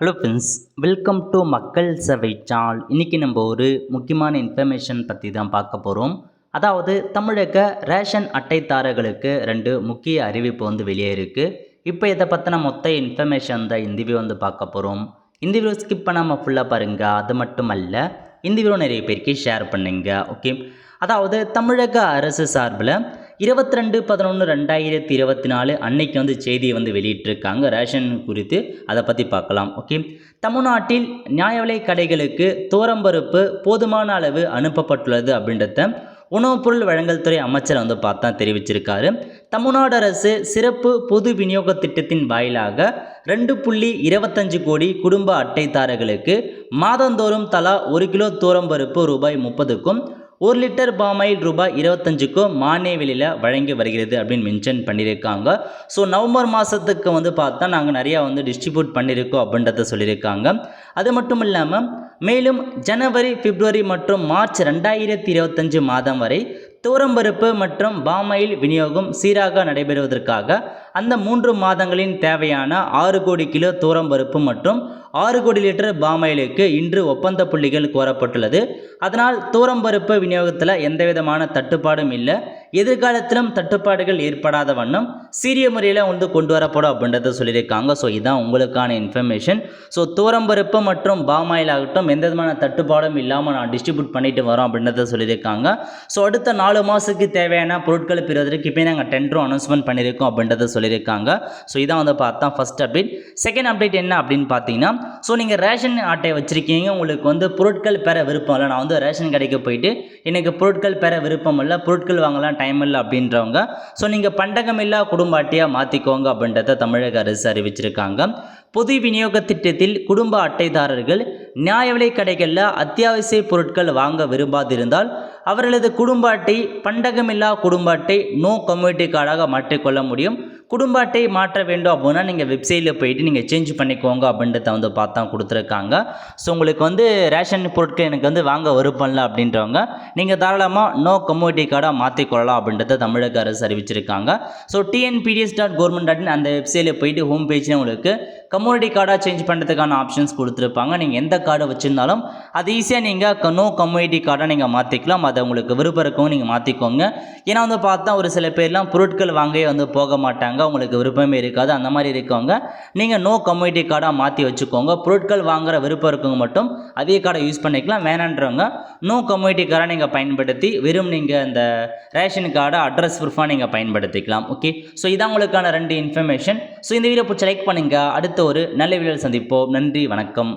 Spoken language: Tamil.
ஹலோ ஃப்ரெண்ட்ஸ், வெல்கம் டு மக்கள் சேவை சேனல். இன்றைக்கி நம்ம ஒரு முக்கியமான இன்ஃபர்மேஷன் பற்றி தான் பார்க்க போகிறோம். அதாவது தமிழக ரேஷன் அட்டைதாரர்களுக்கு 2 முக்கிய அறிவிப்பு வெளியே இருக்குது. இப்போ இதை பற்றின மொத்த இன்ஃபர்மேஷன் தான் இந்த வீடியோ பார்க்க போகிறோம். இந்த வீடியோ ஸ்கிப் பண்ணாமல் ஃபுல்லாக பாருங்கள். அது மட்டும் அல்ல, இந்த வீடியோ நிறைய பேருக்கு ஷேர் பண்ணுங்க. ஓகே, அதாவது தமிழக அரசு சார்பில் 22/11/2024 அன்னைக்கு செய்தியை வெளியிட்டிருக்காங்க ரேஷன் குறித்து. அதை பற்றி பார்க்கலாம். ஓகே, தமிழ்நாட்டில் நியாய விலை கடைகளுக்கு துவரம்பருப்பு போதுமான அளவு அனுப்பப்பட்டுள்ளது அப்படின்றத உணவுப் பொருள் வழங்கல் துறை அமைச்சர் பார்த்தா தெரிவிச்சிருக்காரு. தமிழ்நாடு அரசு சிறப்பு பொது விநியோக திட்டத்தின் வாயிலாக 2.25 கோடி குடும்ப அட்டைதாரர்களுக்கு மாதந்தோறும் தலா 1 கிலோ துவரம்பருப்பு ரூபாய் 30க்கும் 1 லிட்டர் பாமாயில் ரூபாய் 25க்கும் மானிய விலையில் வழங்கி வருகிறது அப்படின்னு மென்ஷன் பண்ணியிருக்காங்க. ஸோ நவம்பர் மாதத்துக்கு பார்த்தா நாங்கள் நிறையா டிஸ்ட்ரிபியூட் பண்ணியிருக்கோம் அப்படின்றத சொல்லியிருக்காங்க. அது மட்டும் இல்லாமல் மேலும் ஜனவரி, பிப்ரவரி மற்றும் மார்ச் 2025 மாதம் வரை துவரம்பருப்பு மற்றும் பாமாயில் விநியோகம் சீராக நடைபெறுவதற்காக அந்த 3 மாதங்களின் தேவையான 6 கோடி கிலோ துவரம்பருப்பு மற்றும் 6 கோடி லிட்டர் பாமாயிலுக்கு இன்று ஒப்பந்த புள்ளிகள் கோரப்பட்டுள்ளது. அதனால் துவரம்பருப்பு விநியோகத்தில் எந்தவிதமான தட்டுப்பாடும் இல்லை. எதிர்காலத்திலும் தட்டுப்பாடுகள் ஏற்படாத வண்ணம் சீரிய முறையில் கொண்டு வரப்படும் அப்படின்றத சொல்லியிருக்காங்க. ஸோ இதுதான் உங்களுக்கான இன்ஃபர்மேஷன். ஸோ துவரம்பருப்பு மற்றும் பாமாயில் ஆகட்டும் எந்த விதமான தட்டுப்பாடும் இல்லாமல் நான் டிஸ்ட்ரிபியூட் பண்ணிட்டு வரோம் அப்படின்றத சொல்லியிருக்காங்க. ஸோ அடுத்த 4 மாதத்துக்கு தேவையான பொருட்களை பெறுவதற்கு இப்போ நாங்கள் டெண்டரும் அனௌன்ஸ்மெண்ட் பண்ணியிருக்கோம் அப்படின்றத சொல்லியிருக்காங்க. ஸோ இதான் பார்த்தா ஃபர்ஸ்ட் அப்டேட். செகண்ட் அப்டேட் என்ன அப்படின்னு பார்த்தீங்கன்னா, ஸோ நீங்கள் ரேஷன் அட்டை வச்சுருக்கீங்க, உங்களுக்கு பொருட்கள் பெற விருப்பம் இல்லை. நான் ரேஷன் கடைக்கு போயிட்டு எனக்கு பொருட்கள் பெற விருப்பம் இல்லை, பொருட்கள் வாங்கலாம் டைம் இல்லை அப்படின்றவங்க ஸோ நீங்கள் பண்டகமில்லா குடும்ப அட்டையாக மாற்றிக்கோங்க அப்படின்றத தமிழக அரசு அறிவிச்சிருக்காங்க. பொது விநியோக திட்டத்தில் குடும்ப அட்டைதாரர்கள் நியாய விலை கடைகளில் அத்தியாவசிய பொருட்கள் வாங்க விரும்பாதிருந்தால் அவர்களது குடும்ப அட்டை பண்டகமில்லா குடும்ப அட்டை நோ கம்யூனிட்டி கார்டாக மாற்றிக்கொள்ள முடியும். குடும்ப அட்டை மாற்ற வேண்டும் அப்படின்னா நீங்கள் வெப்சைட்டில் போயிட்டு நீங்கள் சேஞ்ச் பண்ணிக்கோங்க அப்படின்றத பார்த்தா கொடுத்துருக்காங்க. ஸோ உங்களுக்கு ரேஷன் பொருட்கள் எனக்கு வாங்க விருப்பம் இல்லை அப்படின்றவங்க நீங்கள் தாராளமாக நோ கம்யூனிட்டி கார்டாக மாற்றிக்கொள்ளலாம் அப்படின்றத தமிழக அரசு அறிவிச்சிருக்காங்க. ஸோ tnpds.government.in அந்த வெப்சைட்டில் போயிட்டு ஹோம் பேஜில் உங்களுக்கு கம்யூனிட்டி கார்டாக சேஞ்ச் பண்ணுறதுக்கான ஆப்ஷன்ஸ் கொடுத்துருப்பாங்க. நீங்கள் எந்த கார்டை வச்சுருந்தாலும் அது ஈஸியாக நீங்கள் நோ கம்யூனிட்டி கார்டாக நீங்கள் மாற்றிக்கலாம். அதை உங்களுக்கு விருப்பம் இருக்கவும் நீங்கள் மாற்றிக்கோங்க. ஏன்னா பார்த்தா ஒரு சில பேர்லாம் பொருட்கள் வாங்கவே போக மாட்டாங்க, உங்களுக்கு விருப்பமே இருக்காது. அந்த மாதிரி இருக்கவங்க நீங்கள் நோ கம்யூனிட்டி கார்டாக மாற்றி வச்சுக்கோங்க. பொருட்கள் வாங்குகிற விருப்பம் இருக்கவங்க மட்டும் அதே கார்டை யூஸ் பண்ணிக்கலாம். வேணான்றவங்க நோ கம்யூனிட்டி கார்டை நீங்கள் பயன்படுத்தி வெறும் நீங்கள் அந்த ரேஷன் கார்டை அட்ரஸ் ப்ரூஃபாக நீங்கள் பயன்படுத்திக்கலாம். ஓகே, ஸோ இதான் உங்களுக்கான 2 இன்ஃபர்மேஷன். ஸோ இந்த வீடியோ பிடிச்ச லைக் பண்ணுங்கள். அடுத்த ஒரு நல்ல வீடியோவில் சந்திப்போம். நன்றி, வணக்கம்.